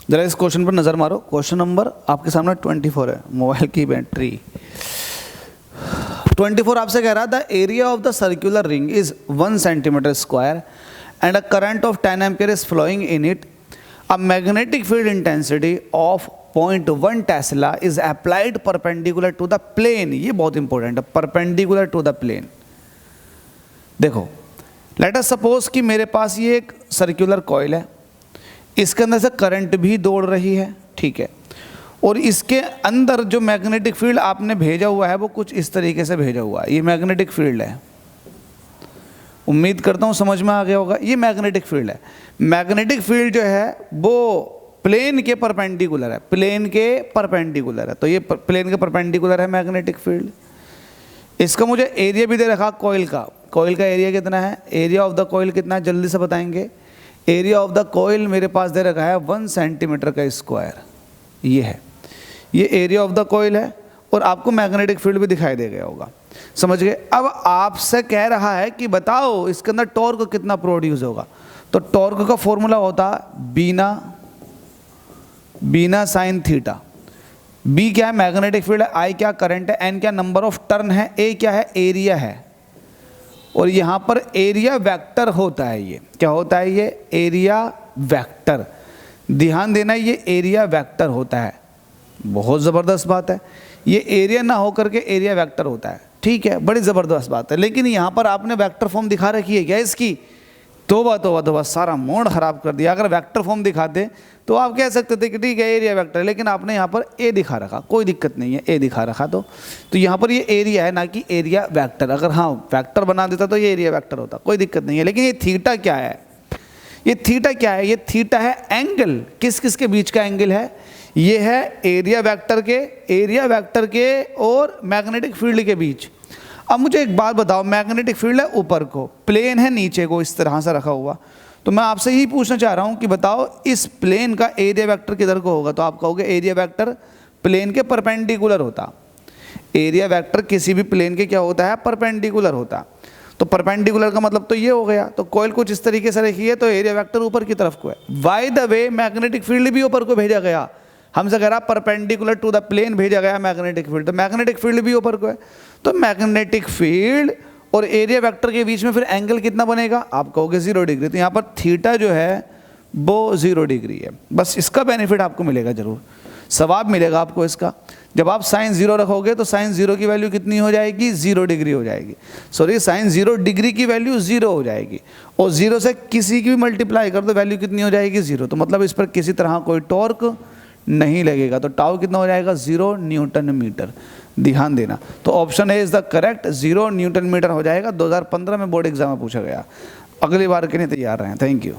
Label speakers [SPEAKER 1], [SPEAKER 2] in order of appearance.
[SPEAKER 1] जरा इस क्वेश्चन पर नज़र मारो। क्वेश्चन नंबर आपके सामने 24 है, मोबाइल की बैटरी 24 आपसे कह रहा था area of the circular ring is 1 centimetre square and a current of 10 ampere is flowing in it, a magnetic field intensity of 0.1 tesla is applied perpendicular to the plane. ये बहुत important है, perpendicular to the plane. देखो let us suppose कि मेरे पास ये एक circular coil है, इसके अंदर से करंट भी दौड़ रही है, ठीक है, और इसके अंदर जो मैग्नेटिक फील्ड आपने भेजा हुआ है वो कुछ इस तरीके से भेजा हुआ है। ये मैग्नेटिक फील्ड है, उम्मीद करता हूँ समझ में आ गया होगा। ये मैग्नेटिक फील्ड है। मैग्नेटिक फील्ड जो है वो प्लेन के परपेंडिकुलर है, प्लेन के परपेंडिकुलर है, तो ये प्लेन के परपेंडिकुलर है मैग्नेटिक फील्ड। इसका मुझे एरिया भी दे रखा कॉइल का। कॉइल का एरिया कितना है, एरिया ऑफ द कॉइल कितना है, जल्दी से बताएंगे। एरिया ऑफ द कॉइल मेरे पास दे रखा है 1 सेंटीमीटर का स्क्वायर, ये है, ये एरिया ऑफ द कॉइल है, और आपको मैग्नेटिक फील्ड भी दिखाई दे गया होगा, समझ गए। अब आपसे कह रहा है कि बताओ इसके अंदर टॉर्क कितना प्रोड्यूस होगा, तो टॉर्क का फॉर्मूला होता बीना साइन थीटा। बी क्या है, मैग्नेटिक फील्ड है, आई क्या करंट है, एन क्या नंबर ऑफ टर्न है, ए क्या है, एरिया है, और यहाँ पर एरिया वेक्टर होता है। ये क्या होता है, ये एरिया वेक्टर। ध्यान देना, ये एरिया वेक्टर होता है। बहुत ज़बरदस्त बात है, ये एरिया ना होकर के एरिया वेक्टर होता है, ठीक है, बड़ी ज़बरदस्त बात है। लेकिन यहाँ पर आपने वेक्टर फॉर्म दिखा रखी है क्या इसकी, तोबा तोबा तोबा, सारा मूड ख़राब कर दिया। अगर वेक्टर फॉर्म दिखाते तो आप कह सकते थे कि ठीक है एरिया वेक्टर, लेकिन आपने यहाँ पर ए दिखा रखा, कोई दिक्कत नहीं है, ए दिखा रखा तो यहाँ पर ये एरिया है ना कि एरिया वेक्टर। अगर हाँ वेक्टर बना देता तो ये एरिया वेक्टर होता, कोई दिक्कत नहीं है। लेकिन ये थीटा क्या है, ये थीटा क्या है, ये थीटा है एंगल। किस किस के बीच का एंगल है, ये है एरिया वेक्टर के और मैग्नेटिक फील्ड के बीच। अब मुझे एक बात बताओ, मैग्नेटिक फील्ड है ऊपर को, प्लेन है नीचे को, इस तरह से रखा हुआ, तो मैं आपसे यही पूछना चाह रहा हूं कि बताओ इस प्लेन का एरिया वेक्टर किधर को होगा, तो आप कहोगे एरिया वेक्टर प्लेन के परपेंडिकुलर होता। एरिया वेक्टर किसी भी प्लेन के क्या होता है, परपेंडिकुलर होता। तो परपेंडिकुलर का मतलब तो ये हो गया, तो कॉइल कुछ इस तरीके से रखी है तो एरिया वेक्टर ऊपर की तरफ को है। By the way magnetic field भी ऊपर को भेजा गया, हमसे कह रहा परपेंडिकुलर टू द प्लेन भेजा गया मैग्नेटिक फील्ड, तो मैग्नेटिक फील्ड भी ऊपर को है। तो मैग्नेटिक फील्ड और एरिया वेक्टर के बीच में फिर एंगल कितना बनेगा, आप कहोगे 0 डिग्री। तो यहाँ पर थीटा जो है वो 0 डिग्री है। बस इसका बेनिफिट आपको मिलेगा, जरूर सवाब मिलेगा आपको इसका। जब आप साइन 0 रखोगे तो साइन 0 की वैल्यू कितनी हो जाएगी, 0 डिग्री हो जाएगी। सॉरी, साइन 0 डिग्री की वैल्यू 0 हो जाएगी, और 0 से किसी की भी मल्टीप्लाई कर दो वैल्यू कितनी हो जाएगी, 0। तो मतलब इस पर किसी तरह कोई टॉर्क नहीं लगेगा। तो टाउ कितना हो जाएगा, 0 न्यूटन मीटर। ध्यान देना, तो option A is the correct, 0 newton metre हो जाएगा। 2015 में बोर्ड एग्जाम में पूछा गया। अगली बार के लिए तैयार रहें। Thank you.